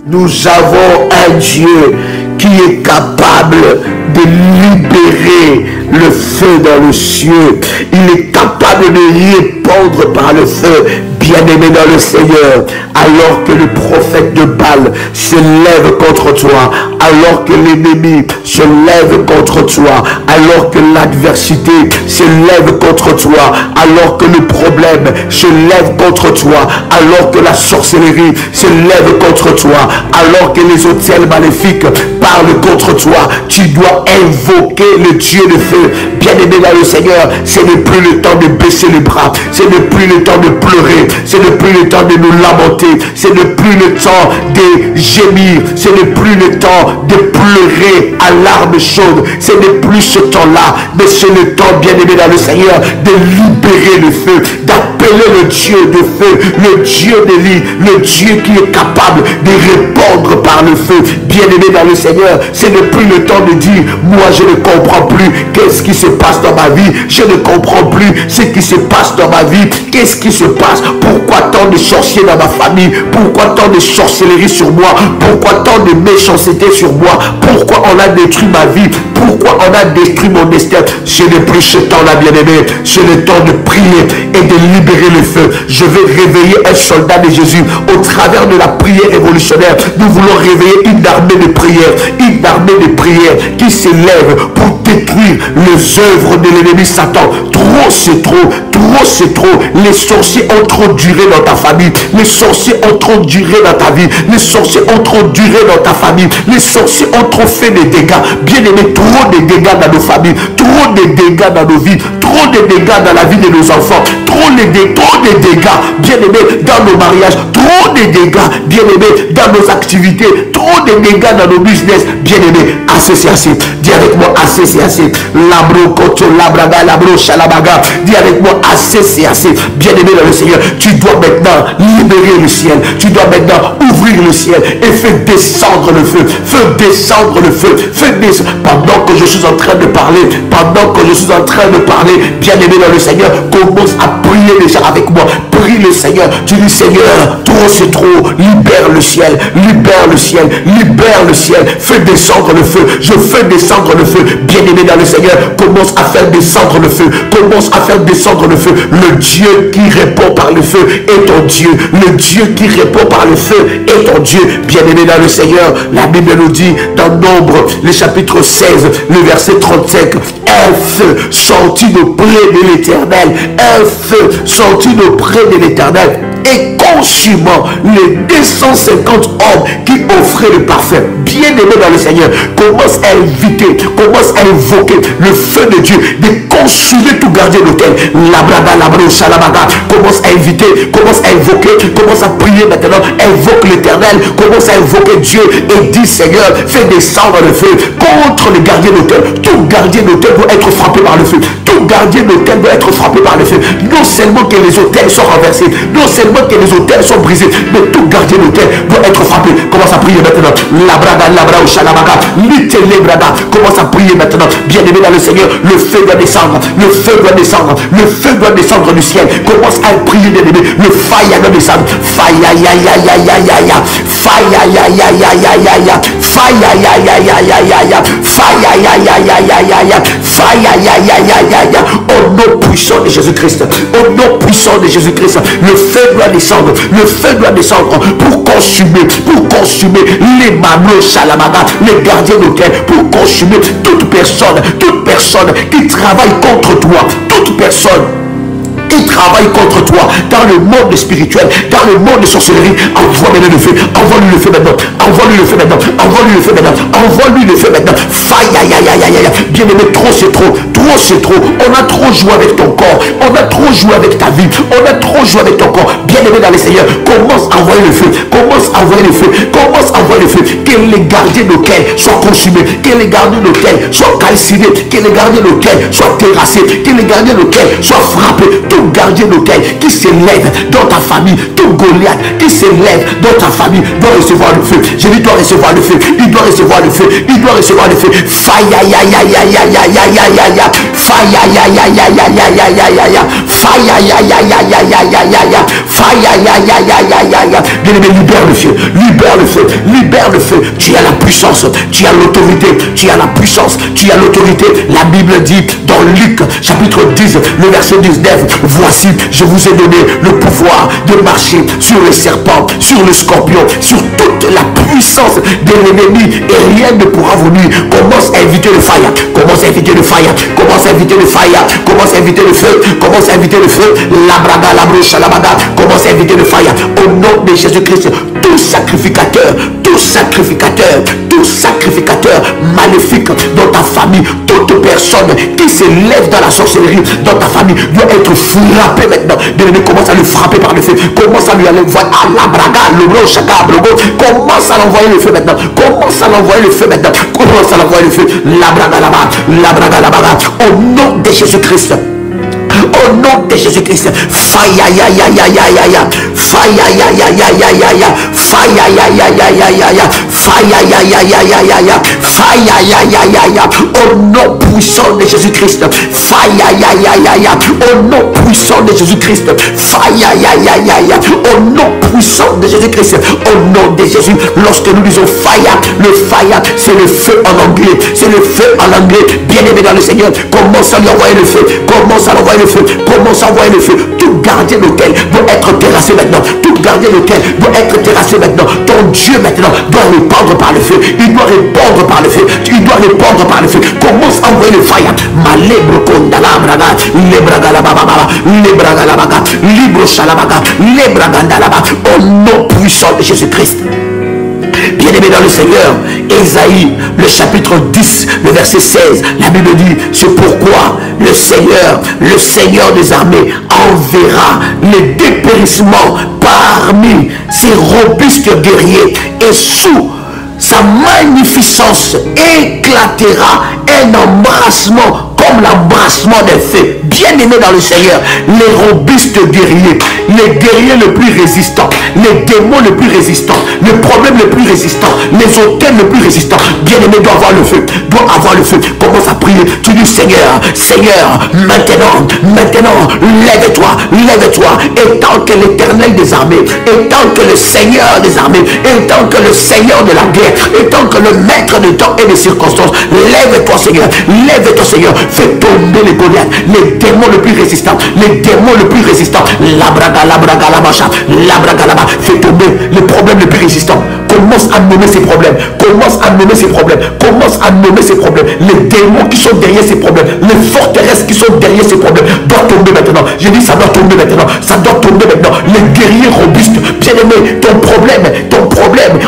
Nous avons un Dieu qui est capable de libérer le feu dans le ciel. Il est capable de répandre par le feu, bien-aimé dans le Seigneur. Alors que le prophète de Baal se lève contre toi, alors que l'ennemi se lève contre toi, alors que l'adversité se lève contre toi, alors que le problème se lève contre toi, alors que la sorcellerie se lève contre toi, alors que les hôtels maléfiques parlent contre toi, tu dois invoquer le Dieu de feu. Bien-aimé dans le Seigneur, ce n'est plus le temps de baisser les bras, ce n'est plus le temps de pleurer, ce n'est plus le temps de nous lamenter, ce n'est plus le temps de gémir, ce n'est plus le temps de pleurer à larmes chaudes, ce n'est plus ce temps-là, mais c'est le temps, bien-aimé dans le Seigneur, de libérer le feu, d'appeler le Dieu de feu, le Dieu d'Élie, le Dieu qui est capable de répondre par le feu. Bien-aimé dans le Seigneur, ce n'est plus le temps de dire, moi je ne comprends plus qu'est-ce qui se passe dans ma vie, je ne comprends plus ce qui se passe dans ma vie, qu'est-ce qui se passe, pourquoi tant de sorciers dans ma famille, pourquoi tant de sorcellerie sur moi, pourquoi tant de méchanceté sur moi, pourquoi on a détruit ma vie, pourquoi on a détruit mon destin. Ce n'est plus ce temps-là, bien-aimé, c'est le temps de prier et de libérer le feu. Je vais réveiller un soldat de Jésus au travers de la prière révolutionnaire. Nous voulons réveiller une armée de prière qui s'élève pour détruire les œuvres de l'ennemi Satan. Trop c'est trop, trop c'est trop. Les sorciers ont trop duré dans ta famille, les sorciers ont trop duré dans ta vie, les sorciers ont trop duré dans ta famille, les sorciers ont trop fait des dégâts. Bien aimé, trop de dégâts dans nos familles, trop de dégâts dans nos vies, trop de dégâts dans la vie de nos enfants, trop de dégâts, bien aimé, dans nos mariages, trop de dégâts, bien aimé, dans nos activités, trop de dégâts dans nos business. Bien aimé, assez c'est assez. Dis avec moi, assez c'est assez. Labro koto labraga labro shalabaga. Dis avec moi, assez c'est assez. Bien aimé dans le Seigneur, tu dois maintenant libérer le ciel, tu dois maintenant ouvrir le ciel et faire descendre le feu, faire descendre le feu, faire descendre. Pendant que je suis en train de parler, bien aimé dans le Seigneur, commence à prier déjà avec moi. Prie le Seigneur. Tu dis, Seigneur, trop c'est trop. Libère le ciel, libère le ciel, libère le ciel. Fais descendre le feu. Je fais descendre le feu. Bien aimé dans le Seigneur, commence à faire descendre le feu. Commence à faire descendre le feu. Le Dieu qui répond par le feu est ton Dieu. Le Dieu qui répond par le feu est ton Dieu. Bien aimé dans le Seigneur, la Bible nous dit dans Nombre, le chapitre 16, le verset 35, un feu sorti d'auprès de l'Éternel, un feu sorti d'auprès de l'Éternel et consumant les 250 hommes qui offraient le parfum. Bien aimé dans le Seigneur, commence à inviter, commence à invoquer le feu de Dieu, de consumer tout gardien d'hôtel. Commence à inviter, commence à invoquer, commence à prier maintenant, invoque l'Éternel, commence à invoquer Dieu et dit, Seigneur, fais descendre le feu contre les gardiens d'hôtel. Tout gardien d'hôtel doit être frappé par le feu. Tout gardien d'hôtel doit être frappé par le feu. Non seulement que les hôtels sont renversés, non seulement que les hôtels sont brisés, mais tout gardien d'hôtel doit être frappé. Commence à prier maintenant. Commence à prier maintenant. Bien aimé dans le Seigneur, le feu doit descendre, le feu doit descendre, le feu doit descendre du ciel. Commence à prier, bien aimé. Le fire doit descendre. Fire, ya, ya, ya, ya, ya, ya. Fire, ya, ya, ya, ya, ya, ya. Fire, ya, ya, ya, ya, ya, ya. Fire, ya, ya, ya, ya, ya, ya. Fire, ya, ya, ya, ya, ya. Au nom puissant de Jésus-Christ, au nom puissant de Jésus-Christ, le feu doit descendre, le feu doit descendre pour consumer les manos Shalamaga, les gardiens d'hôtel, pour consumer toute personne qui travaille contre toi, toute personne qui travaille contre toi dans le monde spirituel, dans le monde de sorcellerie. Envoie-lui le feu, envoie-lui le feu maintenant, envoie-lui le feu maintenant, envoie-lui le feu maintenant, envoie-lui le feu maintenant. Faille, aïe, aïe, aïe, aïe, aïe. Bien aimé, trop c'est trop, trop c'est trop. On a trop joué avec ton corps, on a trop joué avec ta vie, on a trop joué avec ton corps. Bien aimé dans le Seigneur, commence à envoyer le feu, commence à envoyer le feu, commence à envoyer le feu. Que les gardiens d'hôtel soient consumés, que les gardiens d'hôtel soient calcinés, que les gardiens d'hôtel soient terrassés, que les gardiens d'hôtel soient frappés. Tout gardien d'hôtel qui s'élève dans ta famille, tout Goliath qui s'élève dans ta famille doit recevoir le feu. Je dis, doit recevoir le feu, il doit recevoir le feu, il doit recevoir le feu. Faille, aïe, aïe, aïe, aïe, aïe, aïe, aïe, aïe, aïe, aïe. Faille, aïe, aïe, aïe, aïe, aïe, aïe, aïe, aïe, aïe, aïe. Faille, aïe, aïe, aïe, aïe, aïe, aïe, aïe, aïe, aïe. Faille, aïe, aïe, aïe, aïe, aïe, aïe, aïe. Bien-aimé, libère le feu, libère le feu, libère le feu. Tu as la puissance, tu as l'autorité, tu as la puissance, tu as l'autorité. La Bible dit dans Luc chapitre 10, le verset 19, voici, je vous ai donné le pouvoir de marcher sur les serpents, sur le scorpion, sur toute la puissance de l'ennemi, et rien ne pourra vous nuire. Commence à inviter le fire, commence à inviter le fire, commence à inviter le fire, commence à inviter le feu, commence à inviter le feu, la braga, la broche, la baga, commence à inviter le fire. Au nom de Jésus-Christ, tout sacrificateur, tout sacrificateur, tout sacrificateur maléfique dans ta famille, toute personne qui se lève dans la sorcellerie dans ta famille doit être frappé maintenant. L'ennemi commence à le frapper par le feu, commence à lui aller voir à la braga, le bro, chaka, brogo, commence à l'envoyer le feu maintenant, commence à l'envoyer le feu maintenant, commence à l'envoyer le feu, la braga là-bas, la braga là-bas, au nom de Jésus-Christ. Au nom de Jésus-Christ, fire, ya, ya, ya, ya, ya, ya, fire, ya, ya, ya, ya, ya, ya, fire, ya, ya, ya, ya, ya, ya, fire, ya, ya, ya, ya, ya, ya, fire, ya, ya, ya, ya, au nom puissant de Jésus-Christ, fire, ya, ya, ya, ya, au nom puissant de Jésus-Christ, fire, ya, ya, ya, ya, au nom puissant de Jésus-Christ, au nom de Jésus. Lorsque nous disons fire, le fire, c'est le feu en anglais, c'est le feu en anglais. Bien-aimé dans le Seigneur, commence à lui envoyer le feu, commence à l'envoyer le feu, commence à envoyer le feu. Tout gardien d'hôtel doit être terrassé maintenant. Tout gardien d'hôtel doit être terrassé maintenant. Ton Dieu maintenant doit répandre par le feu. Il doit répandre par le feu. Il doit répandre par le feu. Commence à envoyer le fire. Malèbre kondala braga, lebraga la baba, lebraga la baga, libre shalabaga, lebraga ndalaba. Au nom puissant de Jésus-Christ. Bien-aimé dans le Seigneur, Ésaïe, le chapitre 10, le verset 16, la Bible dit, c'est pourquoi le Seigneur des armées enverra les dépérissements parmi ses robustes guerriers, et sous sa magnificence éclatera un embrassement comme l'embrassement des feux. Bien-aimés dans le Seigneur, les robustes guerriers, les guerriers les plus résistants, les démons les plus résistants, les problèmes les plus résistants, les hôtels les plus résistants, bien-aimés doivent avoir le feu, doivent avoir le feu. Commence à prier, tu dis Seigneur, Seigneur, maintenant, lève-toi, lève-toi, et tant que l'Éternel des armées, et tant que le Seigneur des armées, et tant que le Seigneur de la guerre, et tant que le maître de temps et des circonstances, lève-toi Seigneur, lève-toi Seigneur, fais tomber les Goliaths, les démons les plus résistants, les démons les plus résistants, la braga, la bacha, la braga, là-bas, fais tomber les problèmes les plus résistants. Commence à nommer ces problèmes, commence à nommer ces problèmes, commence à nommer ces problèmes. Les démons qui sont derrière ces problèmes, les forteresses qui sont derrière ces problèmes doivent tomber maintenant. J'ai dit ça doit tomber maintenant, ça doit tomber maintenant. Les guerriers robustes, bien-aimés, ton problème,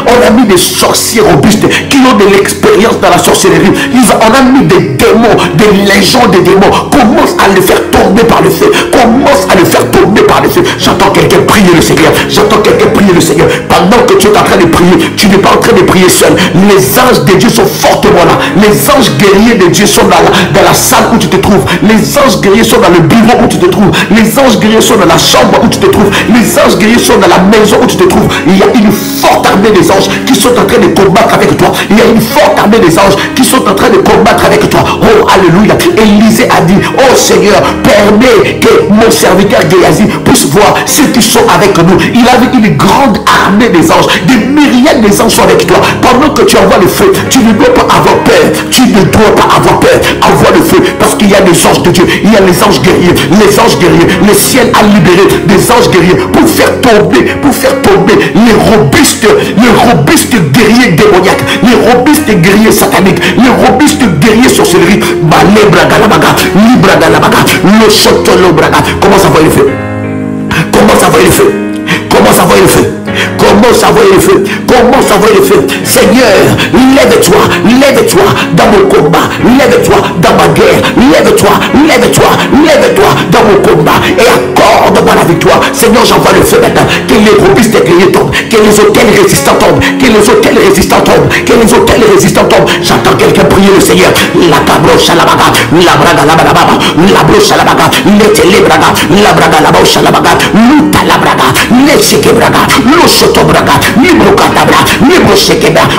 on a mis des sorciers robustes qui ont de l'expérience dans la sorcellerie. On a mis des démons, des légions de démons. Commence à les faire tomber par le feu, commence à les faire tomber par le feu. J'entends quelqu'un prier le Seigneur, j'entends quelqu'un prier le Seigneur. Pendant que tu es en train de prier, tu n'es pas en train de prier seul. Les anges de Dieu sont fortement là. Les anges guerriers de Dieu sont dans la salle où tu te trouves. Les anges guerriers sont dans le bureau où tu te trouves. Les anges guerriers sont dans la chambre où tu te trouves. Les anges guerriers sont dans la maison où tu te trouves. Il y a une forte armée des anges qui sont en train de combattre avec toi. Il y a une forte armée des anges qui sont en train de combattre avec toi. Oh, alléluia. Élisée a dit, oh Seigneur, permets que mon serviteur Géasi puisse voir ceux qui sont avec nous. Il avait une grande armée des anges, des myriades des anges sont avec toi. Pendant que tu envoies le feu, tu ne dois pas avoir peur. Tu ne dois pas avoir peur. Envoie le feu, parce qu'il y a des anges de Dieu. Il y a les anges guerriers. Les anges guerriers. Le ciel a libéré des anges guerriers pour faire tomber les robustes guerriers démoniaques, les robustes guerriers sataniques, les robustes guerriers sorcellerie. Commence à envoyer le feu. Commence à envoyer le feu. Commence à envoyer le feu. Commence à envoyer le feu. Commence à envoyer le feu. Seigneur, lève-toi. Lève-toi dans mon combat. Lève-toi dans ma guerre. Lève-toi. Lève-toi. Lève-toi dans mon combat. Et accorde-moi la victoire. Seigneur, j'envoie le feu maintenant. Que les robustes guerriers tombent. Que les hôtels résistants tombent. Que les hôtels résistants tombent. Que les hôtels résistants tombent. J'entends quelqu'un prier le Seigneur. La cabroche à la baga. La braga la baga. La broche à la baga. Les braga. La braga la broche à la baga. Luta la braga. Les chique braga.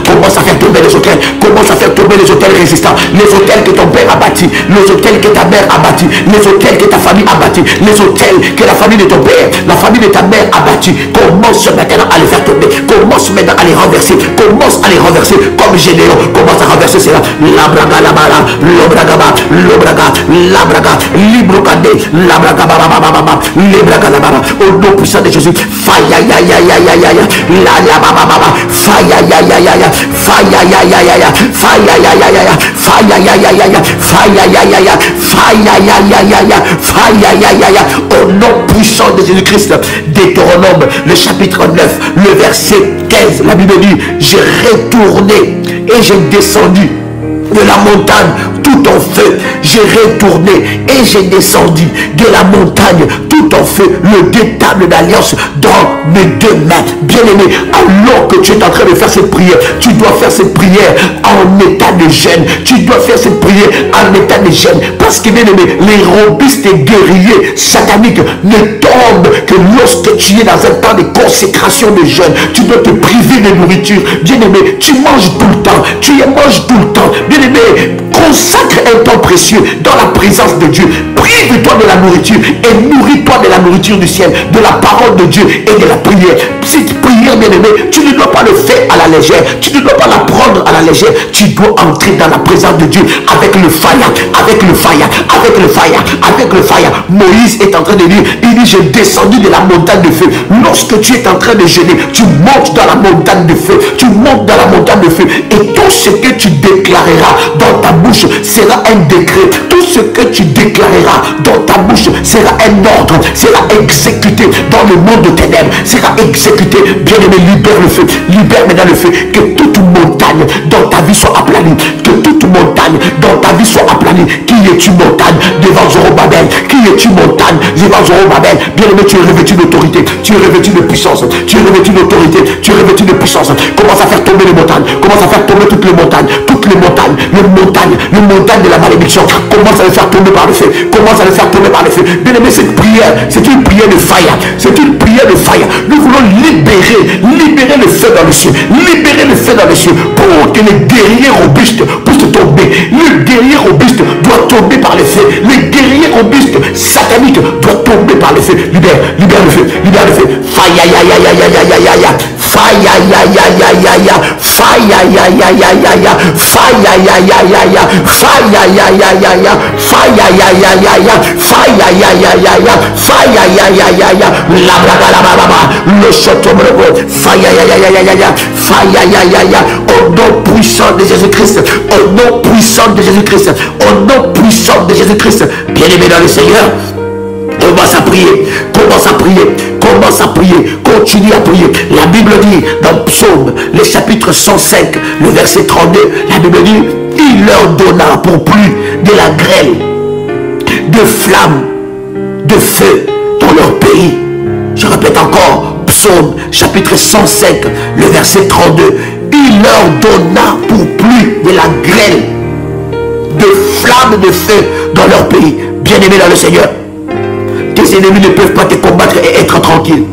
Commence à faire tomber les hôtels. Commence à faire tomber les hôtels résistants. Les hôtels que ton père a bâtis. Les hôtels que ta mère a bâtis. Les hôtels que ta famille a bâtis. Les hôtels que la famille de ton père, la famille de ta mère a bâtis. Commence maintenant à les faire tomber. commence maintenant à les renverser. Commence à les renverser comme Gédéon. Commence à renverser cela. Labraga, labara, lobragaba, lobraga, labraga, librocade, labraga, bababa, libraga, labara. Au nom puissant de Jésus. Faille, ya, ya, ya, ya, ya, ya, la, la, bababa, faille, ya, ya, ya, ya, faille, ya, ya, ya, ya, faille, ya, ya, ya, ya, faille, ya, ya, ya, ya, faille, ya, ya, ya, faille, ya, ya, ya, ya, faille, ya, ya, ya. Au nom puissant de Jésus-Christ. Deutéronome, le chapitre 9, le verset 15, la Bible dit, j'ai retourné et j'ai descendu de la montagne tout en feu. J'ai retourné et j'ai descendu de la montagne tout en feu le détable d'alliance dans mes deux mains. Bien-aimé, alors que tu es en train de faire cette prière, tu dois faire cette prière en état de jeûne. Tu dois faire cette prière en état de jeûne. Parce que, bien-aimé, les robustes et guerriers sataniques ne tombent que lorsque tu es dans un temps de consécration de jeûne. Tu dois te priver de nourriture. Bien-aimé, tu manges tout le temps. Tu manges tout le temps. Bien-aimé, consacre un temps précieux dans la présence de Dieu. Prive-toi de la nourriture et nourris-toi de la nourriture du ciel, de la parole de Dieu et de la prière. Cette prière, bien-aimé, tu ne dois pas le faire à la légère. Tu ne dois pas la prendre à la légère. Tu dois entrer dans la présence de Dieu avec le fire, avec le fire, avec le fire, avec le fire. Moïse est en train de dire, il dit, j'ai descendu de la montagne de feu. Lorsque tu es en train de jeûner, tu montes dans la montagne de feu. Tu montes dans la montagne de feu. Et tout ce que tu déclareras dans ta bouche sera un décret. Tout ce que tu déclareras dans ta bouche sera un ordre, sera exécuté dans le monde de ténèbres, sera exécuté. Bien-aimé, libère le feu, libère maintenant le feu. Que toute montagne dans ta vie soit aplanie. Que toute montagne dans ta vie soit aplanie. Qui es-tu montagne devant Zorobabel? Qui es-tu montagne devant Zorobabel? Bien-aimé, tu es revêtu d'autorité, tu es revêtu de puissance, tu es revêtu d'autorité, tu es revêtu de puissance. Commence à faire tomber les montagnes, commence à faire tomber toutes les montagnes, le montagne de la malédiction. Commence à le faire tomber par le feu, commence à le faire tomber par le feu. Bien-aimé, cette prière, c'est une prière de fire, c'est une prière de fire. Nous voulons libérer le feu dans le ciel, libérer le feu dans le ciel pour que les guerriers robustes puissent tomber. Le guerrier robuste doit tomber par le feu, le guerrier robuste satanique doit tomber par le feu. Libère le feu, libère le feu. Fire, ya, ya, ya, ya, ya, ya, ya, ya. Fire, ya, ya, ya, ya, ya. Fire, ya, ya, ya, ya, ya. Fire, ya, ya, ya, ya. Fire, ya, ya, ya, ya. Fire, ya, ya, ya, ya. Fire, ya, ya, ya, ya. Fire, ya, ya, ya, ya. La braga, la baba, le chotomrego. Fire, ya, ya, ya, ya, ya. Fire, ya, ya, ya, ya. Au nom puissant de Jésus-Christ, au nom puissant de Jésus-Christ, au nom puissant de Jésus-Christ. Bien-aimé dans le Seigneur, commence à prier, commence à prier, commence à prier, continue à prier. La Bible dit dans Psaume, le chapitre 105, le verset 32, la Bible dit, il leur donna pour pluie de la grêle, de flammes, de feu dans leur pays. Je répète encore, Psaume, chapitre 105, le verset 32, il leur donna pour pluie de la grêle, de flammes, de feu dans leur pays. Bien-aimé dans le Seigneur, tes ennemis ne peuvent pas te combattre et être tranquille.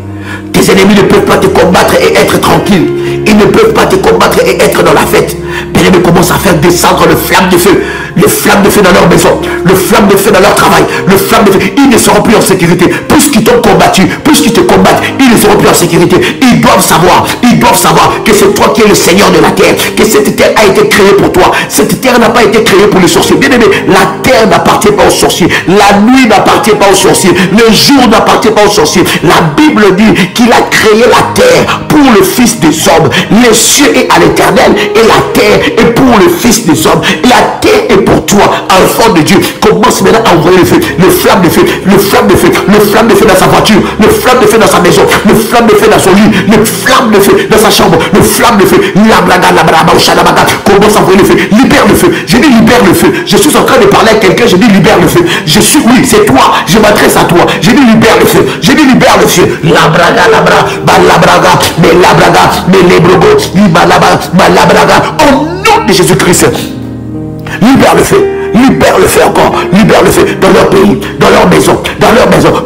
Tes ennemis ne peuvent pas te combattre et être tranquille. Ils ne peuvent pas te combattre et être dans la fête. Bien-aimé, commence à faire descendre le flamme de feu. Le flamme de feu dans leur maison. Le flamme de feu dans leur travail. Le flamme de feu. Ils ne seront plus en sécurité. Puisqu'ils t'ont combattu, puisqu'ils te combattent, ils ne seront plus en sécurité. Ils doivent savoir que c'est toi qui es le Seigneur de la terre. Que cette terre a été créée pour toi. Cette terre n'a pas été créée pour les sorciers. Bien-aimé, la terre n'appartient pas aux sorciers. La nuit n'appartient pas aux sorciers. Le jour n'appartient pas aux sorciers. La Bible dit qu'il a créé la terre pour le Fils des hommes. Les cieux est à l'Éternel et la terre est pour le Fils des hommes. La terre est pour toi, enfant de Dieu. Commence maintenant à envoyer le feu, le flamme de feu, le flamme de feu, le flamme de feu dans sa voiture, le flamme de feu dans sa maison, le flamme de feu dans son lit, le flamme de feu dans sa chambre, le flamme de feu. Commence à envoyer le feu, libère le feu. J'ai dit libère le feu. Je suis en train de parler à quelqu'un, j'ai dit libère le feu. Je suis, oui, c'est toi, je m'adresse à toi. J'ai dit libère le feu, j'ai dit libère le feu. La braga, mais la braga, mais les brogo, la braga, au nom de Jésus-Christ. Libère le feu encore, libère le feu dans leur pays, dans leur maison,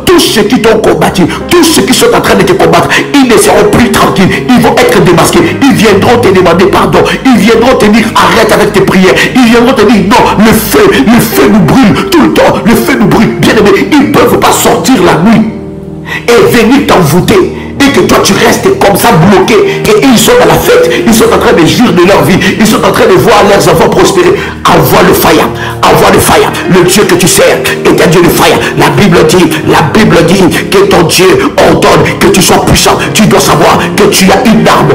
tous ceux qui t'ont combattu, tous ceux qui sont en train de te combattre, ils ne seront plus tranquilles, ils vont être démasqués, ils viendront te demander pardon, ils viendront te dire arrête avec tes prières, ils viendront te dire non, le feu nous brûle tout le temps, le feu nous brûle, bien aimé, ils ne peuvent pas sortir la nuit et venir t'envoûter et et que toi tu restes comme ça bloqué, et ils sont dans la fête, ils sont en train de jouir de leur vie, ils sont en train de voir leurs enfants prospérer. Envoie le fire, envoie le fire. Le Dieu que tu sers est un Dieu de fire. La Bible dit que ton Dieu ordonne que tu sois puissant. Tu dois savoir que tu as une arme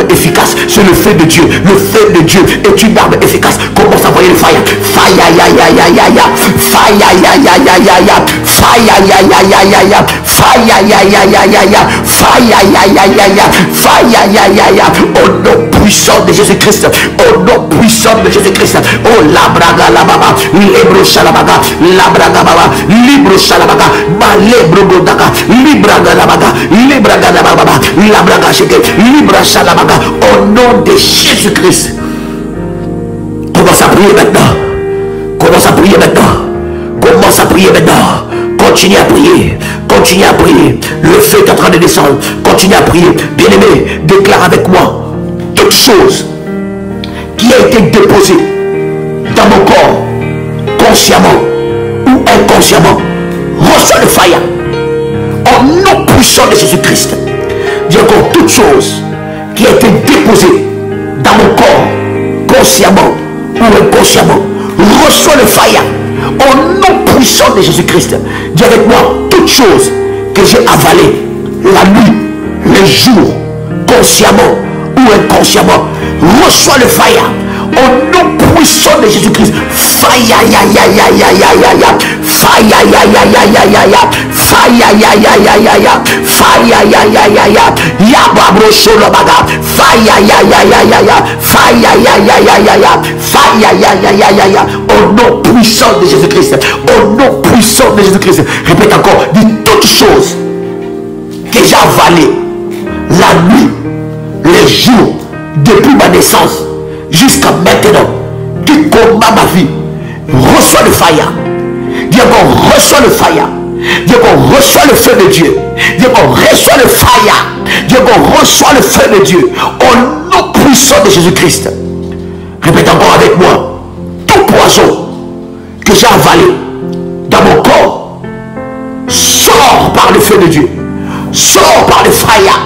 efficace. C'est le feu de Dieu. Le feu de Dieu est une arme efficace. Commence à envoyer le fire. Fire, ya, ya, ya, ya, ya. Fire, ya, ya, ya, ya, ya. Fire, ya, ya, ya, ya, ya. Fire, ya, ya, ya, ya, ya. Fire, ya, ya, ya, ya. Fire, ya, ya, ya. Au nom puissant de Jésus-Christ. Au nom puissant de Jésus-Christ. Oh, la braga, la baba. Libro shalabaga. La braga baba. Libro shalabaga. Ma libro godaga. Libraga la baga. Libraga la baba. La braga sheke. Libra shalabaga. Au nom de Jésus-Christ. Commence à prier maintenant. Commence à prier maintenant. Commence à prier maintenant. Continue à prier. Continue à prier. Le feu est en train de descendre. Continue à prier. Bien-aimé, déclare avec moi toute chose qui a été déposée dans mon corps, consciemment ou inconsciemment, reçoit le fire. Au nom puissant de Jésus-Christ. Dis encore toute chose qui a été déposée dans mon corps, consciemment ou inconsciemment, reçoit le fire. Au nom puissant de Jésus-Christ. Dis avec moi, toute chose que j'ai avalée la nuit, le jour, consciemment ou inconsciemment, reçoit le fire. Au nom puissant de Jésus-Christ. Fire, ya, ya, ya, ya, ya, ya, ya. Fire, ya, ya, ya, ya, ya, ya. Fire, ya, ya, ya, ya, ya. Fire, ya, ya, ya, ya. Ya, babro, sholo, baga. Fire, ya, ya, ya, ya, ya. Fire, ya, ya, ya, ya, ya. Fire, ya, ya, ya, ya, ya. Au nom puissant de Jésus-Christ. Au nom puissant de Jésus-Christ. Répète encore. Dis toutes choses que j'ai avalées la nuit, les jours, depuis ma naissance jusqu'à maintenant, qui combat ma vie, reçoit le fire. Dis encore, reçoit le fire. Dis encore, reçoit le feu de Dieu. Dis encore, reçoit le fire. Dis encore, reçoit le feu de Dieu. Au nom puissant de Jésus-Christ. Répète encore avec moi. Tout poison que j'ai avalé dans mon corps sort par le feu de Dieu. Sort par le fire.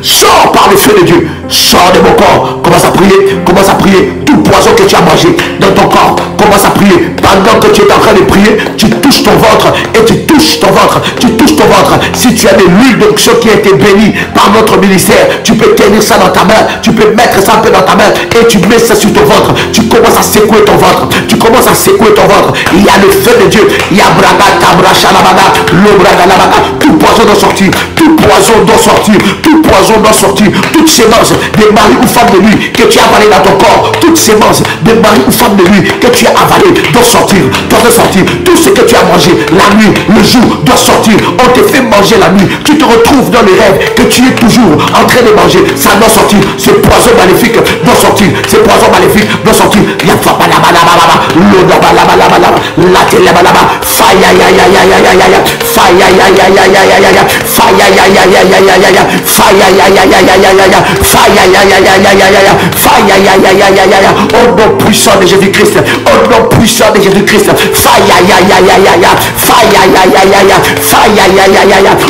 Sors par le feu de Dieu. Sors de mon corps. Commence à prier. Commence à prier. Tout poison que tu as mangé dans ton corps. Commence à prier. Pendant que tu es en train de prier, tu touches ton ventre. Et tu touches ton ventre. Tu touches ton ventre. Si tu as de l'huile d'onction qui a été bénie par notre ministère, tu peux tenir ça dans ta main. Tu peux mettre ça un peu dans ta main. Et tu mets ça sur ton ventre. Tu commences à secouer ton ventre. Tu commences à secouer ton ventre. Il y a le feu de Dieu. Il y a braga, tabra, shalabaga, lobraga, labaga. Tout poison doit sortir. Tout poison doit sortir. Tout poison doit sortir. Toute sémence de mari ou femme de lui que tu as avalé dans ton corps, toute sémence de mari ou femme de lui que tu as avalé doit sortir, doit sortir. Tout ce que tu as mangé la nuit, le jour doit sortir. On te fait manger la nuit, tu te retrouves dans les rêves que tu es toujours en train de manger, ça doit sortir. Ce poison maléfique doit sortir. Ce poison maléfique doit sortir. Au nom puissant de Jésus-Christ. Au nom puissant de Jésus-Christ.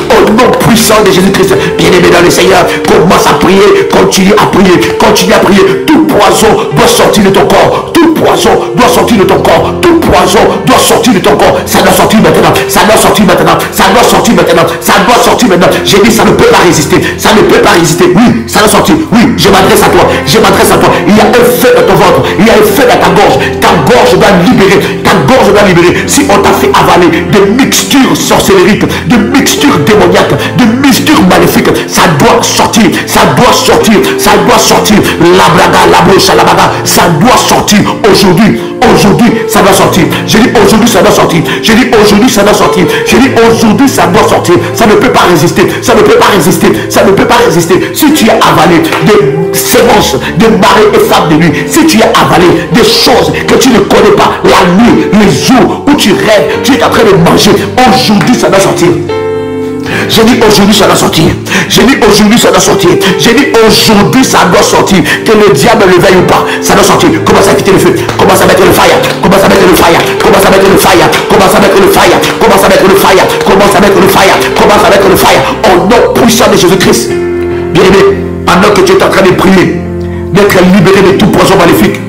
Au nom puissant de Jésus-Christ. Bien-aimé dans le Seigneur, commence à prier. Continue à prier. Continue à prier. Tout poison doit sortir de ton corps. Tout poison doit sortir de ton corps. Tout poison doit sortir de ton corps. Ça doit sortir maintenant. Ça doit sortir maintenant. Ça doit sortir maintenant. Ça doit sortir maintenant. J'ai dit ça ne peut pas résister. Ça ne peut pas résister. Oui, ça doit sortir. Oui, je m'adresse à toi. Je m'adresse à toi. Il y a un feu dans ton ventre. Il y a un feu dans ta gorge. Ta gorge doit libérer. Ta gorge doit libérer. Si on t'a fait avaler de mixtures sorcellériques, de mixtures démoniaques, de mixtures maléfiques, ça doit sortir. Ça doit sortir. Ça doit sortir. La braga, la bouche, la baga. Ça doit sortir aujourd'hui. Aujourd'hui, ça doit sortir. Je dis aujourd'hui, ça doit sortir. Je dis aujourd'hui, ça doit sortir. Je dis aujourd'hui, ça doit sortir. Ça ne peut pas résister. Ça ne peut pas résister. Ça ne peut pas résister. Si tu as avalé des sémences de mari et femme de nuit, si tu as avalé des choses que tu ne connais pas, la nuit, les jours où tu rêves, tu es en train de manger, aujourd'hui, ça doit sortir. J'ai dit aujourd'hui ça doit sortir. J'ai dit aujourd'hui ça doit sortir. J'ai dit aujourd'hui ça doit sortir. Que le diable le veuille ou pas, ça doit sortir. Commence à quitter le feu. Commence à mettre le fire. Commence à mettre le fire. Commence à mettre le fire. Commence à mettre le fire. Commence à mettre le fire. Commence à mettre le fire. Commence à mettre le fire. Au nom puissant de Jésus-Christ. Bien-aimé, pendant que tu es en train de prier, d'être libéré de tout poison maléfique,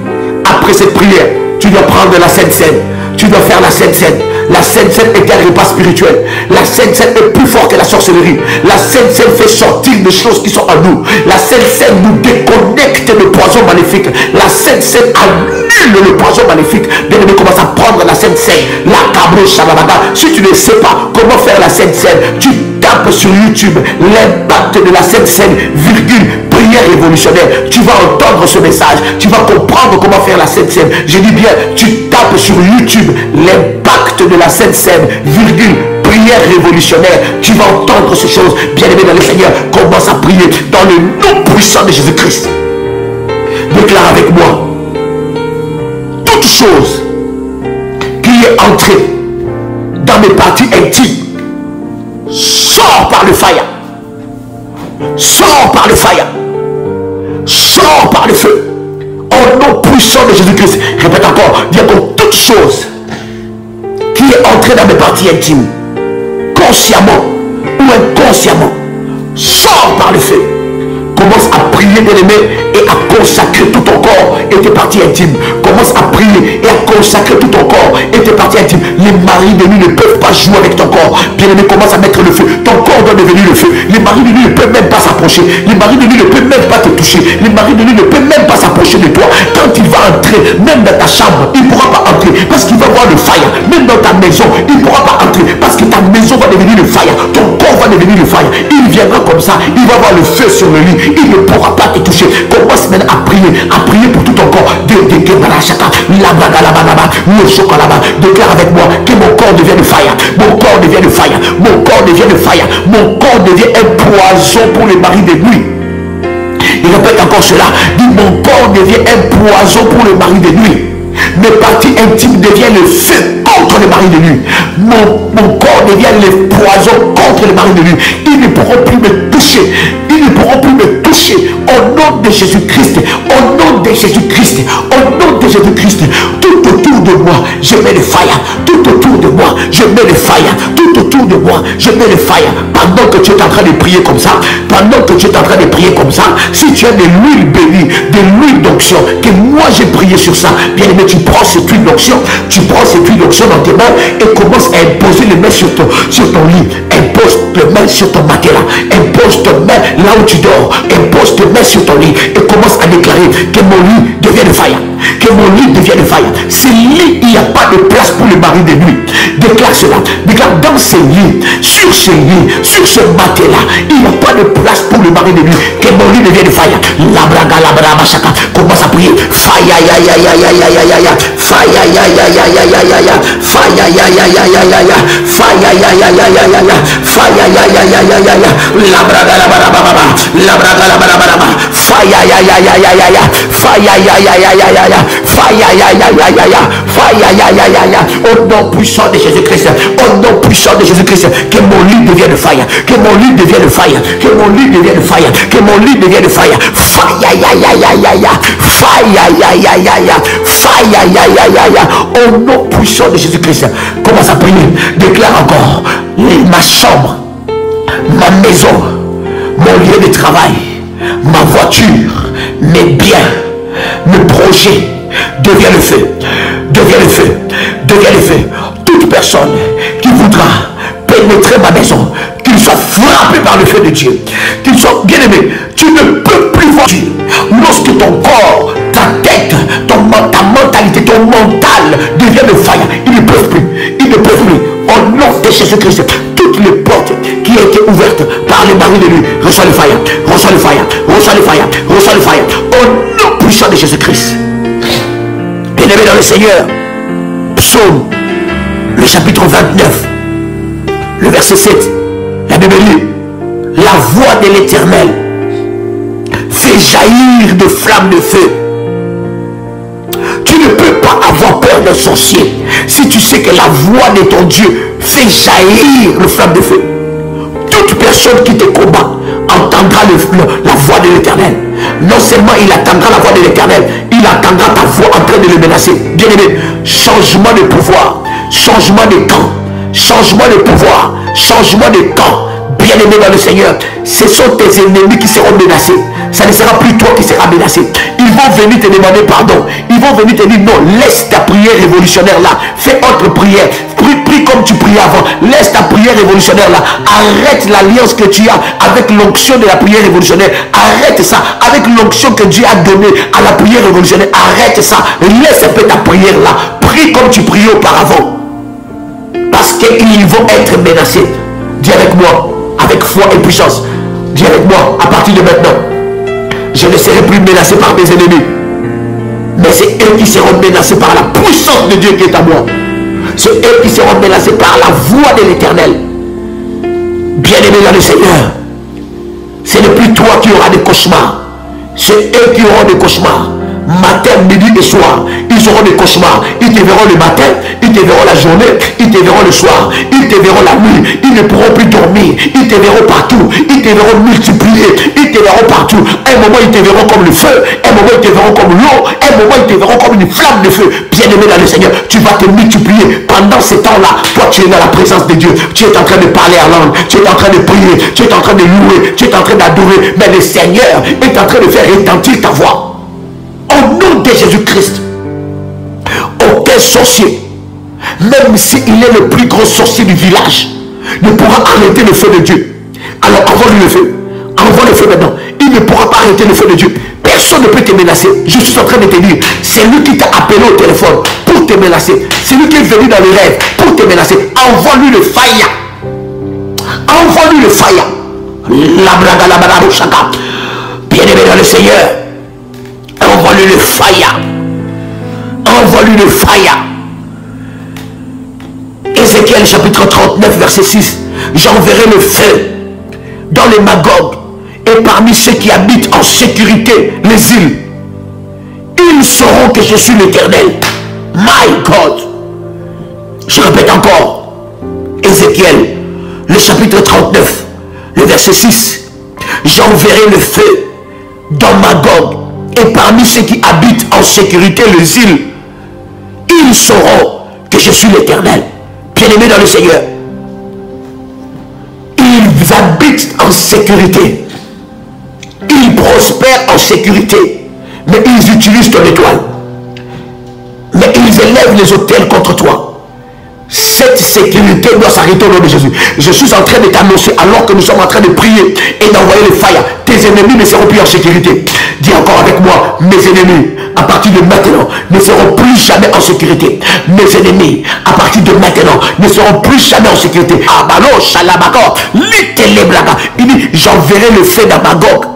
après cette prière, tu dois prendre la Sainte Seine. Tu dois faire la Sainte Seine. La Sainte Seine est un repas spirituel. La Sainte Seine est plus forte que la sorcellerie. La Sainte Seine fait sortir des choses qui sont en nous. La Sainte Seine nous déconnecte le poison maléfique. La Sainte Seine annule le poison maléfique. Bien aimé, commence à prendre la Sainte Seine. La cabro shababada. Si tu ne sais pas comment faire la Sainte Seine, tu tapes sur YouTube l'impact de la Sainte Seine, virgule, prière révolutionnaire. Tu vas entendre ce message. Tu vas comprendre comment faire la Sainte Seine. Je dis bien, tu tapes sur YouTube l'impact de la Sainte Seine, virgule, prière révolutionnaire. Tu vas entendre ces choses. Bien-aimé dans le Seigneur, commence à prier dans le nom puissant de Jésus-Christ. Déclare avec moi: toute chose qui est entrée dans mes parties intimes sort par le fire. Sort par le fire. Sort par le feu. Au nom puissant de Jésus-Christ. Répète encore. Dis encore: toute chose qui est entrée dans mes parties intimes, consciemment ou inconsciemment, sort par le feu. Commence à prier, bien-aimé, et à consacrer tout ton corps et tes parties intimes. Commence à prier et à consacrer tout ton corps et tes parties intimes. Les maris de nuit ne peuvent pas jouer avec ton corps. Bien-aimé, commence à mettre le feu. Ton corps doit devenir le feu. Les maris de nuit ne peuvent même pas s'approcher. Les maris de nuit ne peuvent même pas te toucher. Les maris de nuit ne peuvent même pas s'approcher de toi. Quand il va entrer, même dans ta chambre, il ne pourra pas entrer parce qu'il va voir le fire. Même dans ta maison, il ne pourra pas entrer parce que ta maison va devenir le fire. Ton corps va devenir le fire. Il viendra comme ça. Il va voir le feu sur le lit. Il ne pourra pas te toucher. Commence maintenant à prier pour tout ton corps. Déclare avec moi que mon corps devient le fire. Mon corps devient le fire. Mon corps devient le fire. Mon corps devient un poison pour les maris de nuit. Il répète encore cela. Dit: mon corps devient un poison pour les maris de nuit. Mes parties intimes deviennent le feu contre les maris de nuit. Mon corps devient le poison contre les maris de nuit. Ils ne pourront plus me toucher. Ils ne pourront plus me toucher. Au nom de Jésus-Christ. Au nom de Jésus-Christ. Au nom de Jésus-Christ. Tout autour de moi, je mets le fire. Tout autour de moi, je mets le fire. Tout autour de moi, je mets le fire. Pendant que tu es en train de prier comme ça, pendant que tu es en train de prier comme ça, si tu as de l'huile bénie, de l'huile d'onction, que moi j'ai prié sur ça, bien aimé, tu prends cette huile d'onction, tu prends cette huile d'onction dans tes mains et commence à imposer les mains sur ton lit. Impose tes mains sur ton matelas. Impose tes mains là où tu dors. Impose tes mains sur ton lit et commence à déclarer que mon lit devienne fire. Que mon lit devienne fire. Ce lit, il n'y a pas de place pour les maris de nuit. Déclare cela. Déclare dans ce lit, sur ce lit, sur ce matelas, il n'y a pas de place pour les maris de nuit. Que mon lit devienne fire. La braga, machaka. Commence à prier. Fire, ya, ya, ya, ya, ya, ya, ya, ya. Fire, ya, ya, ya, ya, ya, ya, ya. Fire, ya, ya, ya, ya, ya, ya. Fire, ya, ya, ya, ya, ya, ya. Fire, ya, ya, ya, ya, ya, ya. La braga, la barababa. La braga, la barababa. Fire, ya, ya, ya, ya, ya, ya. Fire, ya, ya, ya, ya, ya, ya. Fire, ya, ya, ya, ya, ya. Fire, ya, ya, ya, ya. Au nom puissant de Jésus-Christ. Au nom puissant de Jésus-Christ. Que mon lit devienne fire. Que mon lit devienne fire. Que mon lit devienne fire. Que mon lit devienne fire. Fire, ya, ya, ya, ya, ya. Fire, ya, ya, ya, ya. Fire, ya, ya, ya, ya. Au nom puissant de Jésus-Christ. Commence à prier. Déclare encore. Ma chambre, ma maison, mon lieu de travail, ma voiture, mes biens, mes projets, devient le feu, devient le feu, devient le feu. Toute personne qui voudra pénétrer ma maison, qu'il soit frappé par le feu de Dieu, qu'il soit bien aimé, tu ne peux plus voir Dieu. Lorsque ton corps, ta tête, ta mentalité, ton mental devient le fire, ils ne peuvent plus, ils ne peuvent plus. Au nom de Jésus-Christ, toutes les portes qui ont été ouvertes par les maris de lui, reçois le fire, reçois le fire, reçois le fire, reçois le fire. Au nom puissant de Jésus-Christ. Bien-aimé dans le Seigneur, Psaume, le chapitre 29, le verset 7, la Bible dit: la voix de l'Éternel fait jaillir de flammes de feu. Tu ne peux pas avoir peur d'un sorcier si tu sais que la voix de ton Dieu fait jaillir le flamme de feu. toute personne qui te combat entendra la voix de l'Éternel. Non seulement il attendra la voix de l'Éternel, il attendra ta voix en train de le menacer. Bien aimé, changement de pouvoir, changement de camp, changement de pouvoir, changement de camp. Bien aimé dans le Seigneur, ce sont tes ennemis qui seront menacés. Ça ne sera plus toi qui seras menacé. Ils vont venir te demander pardon. Ils vont venir te dire non, laisse ta prière révolutionnaire là. Fais autre prière. Prie comme tu priais avant. Laisse ta prière révolutionnaire là. Arrête l'alliance que tu as avec l'onction de la prière révolutionnaire. Arrête ça. Avec l'onction que Dieu a donnée à la prière révolutionnaire. Arrête ça. Laisse un peu ta prière là. Prie comme tu priais auparavant. Parce qu'ils vont être menacés. Dis avec moi, avec foi et puissance. Dis avec moi, à partir de maintenant, je ne serai plus menacé par mes ennemis. Mais c'est eux qui seront menacés par la puissance de Dieu qui est à moi. C'est eux qui seront menacés par la voix de l'Éternel. Bien-aimé dans le Seigneur, ce n'est plus toi qui auras des cauchemars. C'est eux qui auront des cauchemars. Matin, midi et soir, ils auront des cauchemars. Ils te verront le matin, ils te verront la journée, ils te verront le soir, ils te verront la nuit. Ils ne pourront plus dormir. Ils te verront partout. Ils te verront multiplier. Ils te verront partout. Un moment, ils te verront comme le feu. Un moment, ils te verront comme l'eau. Un moment, ils te verront comme une flamme de feu. Bien-aimé dans le Seigneur, tu vas te multiplier. Pendant ce temps-là, toi, tu es dans la présence de Dieu. Tu es en train de parler en langue. Tu es en train de prier. Tu es en train de louer. Tu es en train d'adorer. Mais le Seigneur est en train de faire retentir ta voix. Au nom de Jésus-Christ, aucun sorcier, même s'il est le plus gros sorcier du village, ne pourra arrêter le feu de Dieu. Alors envoie-lui le feu. Envoie le feu maintenant. Il ne pourra pas arrêter le feu de Dieu. Personne ne peut te menacer. Je suis en train de te dire, c'est lui qui t'a appelé au téléphone pour te menacer. C'est lui qui est venu dans le rêve pour te menacer. Envoie-lui le faya. Envoie-lui le faya. Bien-aimé dans le Seigneur, envoie-lui le faya. Envoie-lui le faya. Ézéchiel chapitre 39 verset 6. J'enverrai le feu dans les Magog et parmi ceux qui habitent en sécurité les îles. Ils sauront que je suis l'Éternel. My God. Je répète encore. Ézéchiel, le chapitre 39, le verset 6. J'enverrai le feu dans Magog et parmi ceux qui habitent en sécurité les îles. Ils sauront que je suis l'Éternel. Bien-aimés dans le Seigneur, ils habitent en sécurité. Ils prospèrent en sécurité. Mais ils utilisent ton étoile. Mais ils élèvent les autels contre toi. Cette sécurité doit s'arrêter au nom de Jésus. Je suis en train de t'annoncer, alors que nous sommes en train de prier et d'envoyer le fire, tes ennemis ne seront plus en sécurité. Dis encore avec moi, mes ennemis, à partir de maintenant, ne seront plus jamais en sécurité. Mes ennemis, à partir de maintenant, ne seront plus jamais en sécurité. Abalo, Shalabakor, Litéléblaga. Il dit, j'enverrai le feu dans Magog.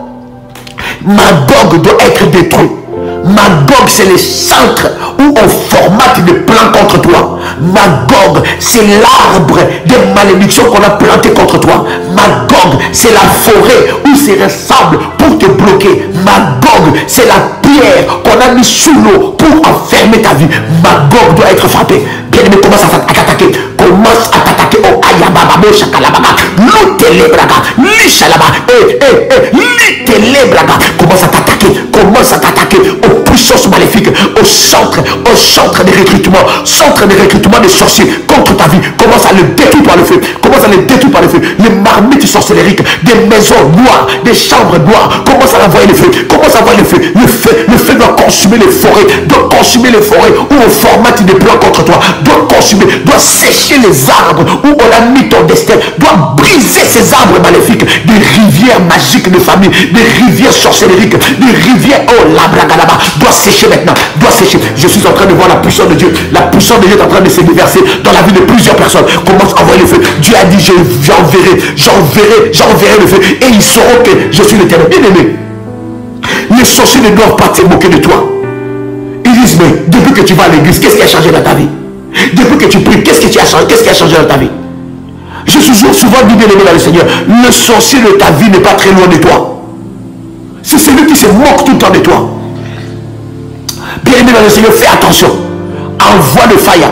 Magog doit être détruit. Magog, c'est le centre où on formate des plans contre toi. Magog, c'est l'arbre de malédiction qu'on a planté contre toi. Magog, c'est la forêt où se ressemble pour te bloquer. Magog, c'est la pierre qu'on a mis sous l'eau pour enfermer ta vie. Magog doit être frappé. Bien-aimé, commence à t'attaquer. Commence à t'attaquer au Ayabababo Shakalabaga. L'Utelebraga. L'Ishalaba. L'Itelebraga. Commence à t'attaquer. Commence à t'attaquer aux puissances maléfiques, au centre de recrutement, des sorciers contre ta vie. Commence à le détruire par le feu. Commence à le détruire par le feu. Les marmites sorcellériques, des maisons noires, des chambres noires. Commence à envoyer le feu. Commence à envoyer le feu. Le feu doit consumer les forêts. Doit consumer les forêts où on formate des plans contre toi. Doit consumer, doit sécher les arbres où on a mis ton destin. Doit briser ces arbres maléfiques. Des rivières magiques de famille. Des rivières sorcellériques. Des rivières, oh la bragalaba, doit sécher maintenant. Doit sécher. Je suis en train de voir la puissance de Dieu. La puissance de Dieu est en train de se déverser dans la vie de plusieurs personnes. Commence à envoyer le feu. Dieu a dit, j'enverrai le feu. Et ils sauront que je suis l'Éternel. Bien aimé, les sorciers ne doivent pas se moquer de toi. Ils disent, mais depuis que tu vas à l'église, qu'est-ce qui a changé dans ta vie? Depuis que tu pries, qu'est-ce qui a changé dans ta vie? Je suis souvent dit, bien aimé dans le Seigneur, le sorcier de ta vie n'est pas très loin de toi. C'est celui qui se moque tout le temps de toi. Bien aimé dans le Seigneur, fais attention. Envoie le fire.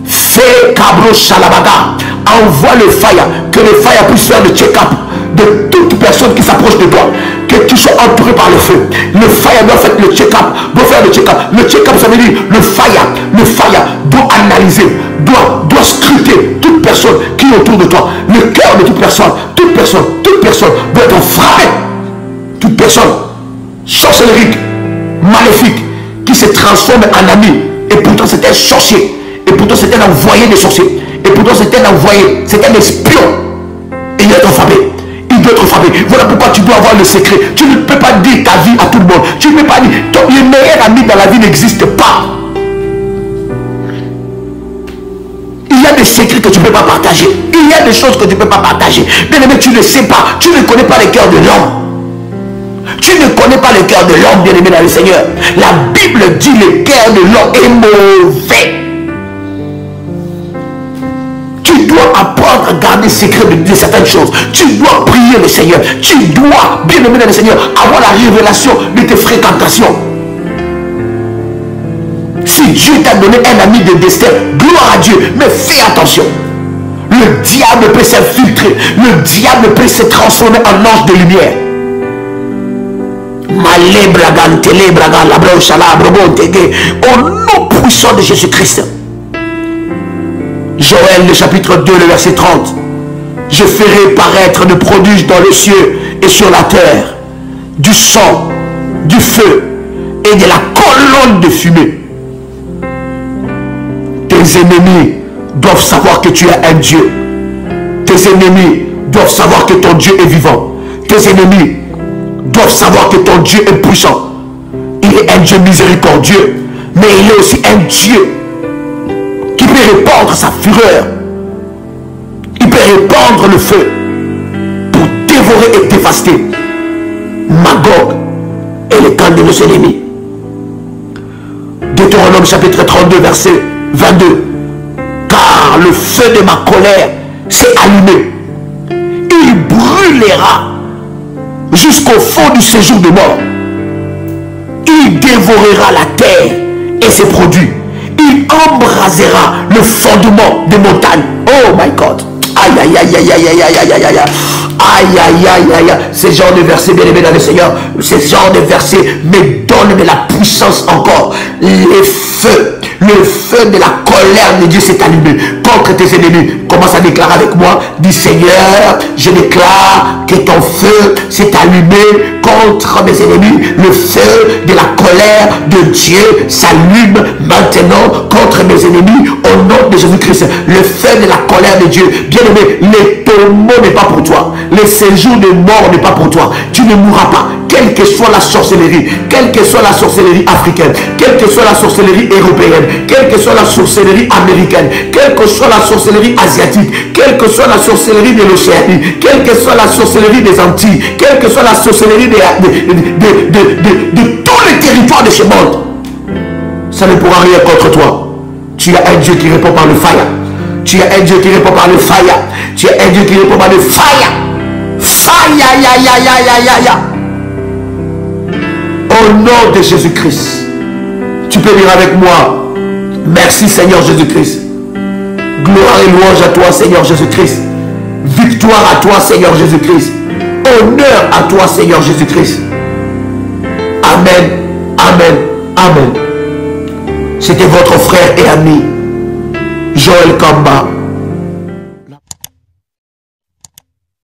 Fais Kabro Shalabaga. envoie le fire, que le fire puisse faire le check-up de toute personne qui s'approche de toi, que tu sois entouré par le feu. Le fire doit faire le check-up, doit faire le check-up. Le check-up, ça veut dire le fire doit analyser, doit scruter toute personne qui est autour de toi. Le cœur de toute personne doit être frappé. Toute personne sorcellerique, maléfique, qui se transforme en ami, et pourtant c'est un sorcier, et pourtant c'est un envoyé des sorciers, et pourtant c'est un envoyé, c'est un espion. Il doit être frappé. Il doit être frappé. Voilà pourquoi tu dois avoir le secret. Tu ne peux pas dire ta vie à tout le monde. Tu ne peux pas dire, le meilleur ami dans la vie n'existe pas. Il y a des secrets que tu ne peux pas partager. Il y a des choses que tu ne peux pas partager. Bien aimé, tu ne sais pas. Tu ne connais pas le cœur de l'homme. Tu ne connais pas le cœur de l'homme, bien aimé dans le Seigneur. La Bible dit le cœur de l'homme est mauvais. Tu dois apprendre à garder secret de certaines choses. Tu dois prier le Seigneur. Tu dois, bien aimé dans le Seigneur, avoir la révélation de tes fréquentations. Si Dieu t'a donné un ami de destin, gloire à Dieu, mais fais attention. Le diable peut s'infiltrer. Le diable peut se transformer en ange de lumière. Au nom puissant de Jésus-Christ. Joël, le chapitre 2, le verset 30. Je ferai paraître de prodiges dans les cieux et sur la terre, du sang, du feu et de la colonne de fumée. Tes ennemis doivent savoir que tu es un Dieu. Tes ennemis doivent savoir que ton Dieu est vivant. Tes ennemis doivent savoir que ton Dieu est puissant. Il est un Dieu miséricordieux, mais il est aussi un Dieu qui peut répandre sa fureur. Il peut répandre le feu pour dévorer et dévaster Magog et les camps de nos ennemis. Deutéronome chapitre 32 verset 22. Car le feu de ma colère s'est allumé. Il brûlera jusqu'au fond du séjour de mort. Il dévorera la terre et ses produits. Il embrasera le fondement des montagnes. Oh my God. Aïe, aïe, aïe, aïe, aïe, aïe, aïe, aïe, aïe, aïe. Aïe, aïe, aïe, aïe, aïe. Ces genres de versets, bien aimés dans le Seigneur, ces genres de versets me donnent de la puissance encore. Le feu de la colère de Dieu s'est allumé contre tes ennemis. Commence à déclarer avec moi. Dis Seigneur, je déclare que ton feu s'est allumé contre mes ennemis. Le feu de la colère de Dieu s'allume maintenant contre mes ennemis au nom de Jésus-Christ. Le feu de la colère de Dieu. Bien aimé, le tombeau n'est pas pour toi. Le séjour de mort n'est pas pour toi. Tu ne mourras pas. Quelle que soit la sorcellerie, quelle que soit la sorcellerie africaine, quelle que soit la sorcellerie européenne, quelle que soit la sorcellerie américaine, quelle que soit la sorcellerie asiatique, quelle que soit la sorcellerie de l'Océanie, quelle que soit la sorcellerie des Antilles, quelle que soit la sorcellerie de tous les territoires de ce monde, ça ne pourra rien contre toi. Tu as un Dieu qui répond par le fire. Tu as un Dieu qui répond par le fire. Tu as un Dieu qui répond par le fire. Fire, ya, ya, ya, ya, ya, ya. Au nom de Jésus-Christ. Tu peux dire avec moi, merci Seigneur Jésus-Christ. Gloire et louange à toi Seigneur Jésus-Christ. Victoire à toi Seigneur Jésus-Christ. Honneur à toi Seigneur Jésus-Christ. Amen, amen, amen. C'était votre frère et ami Joël Kamba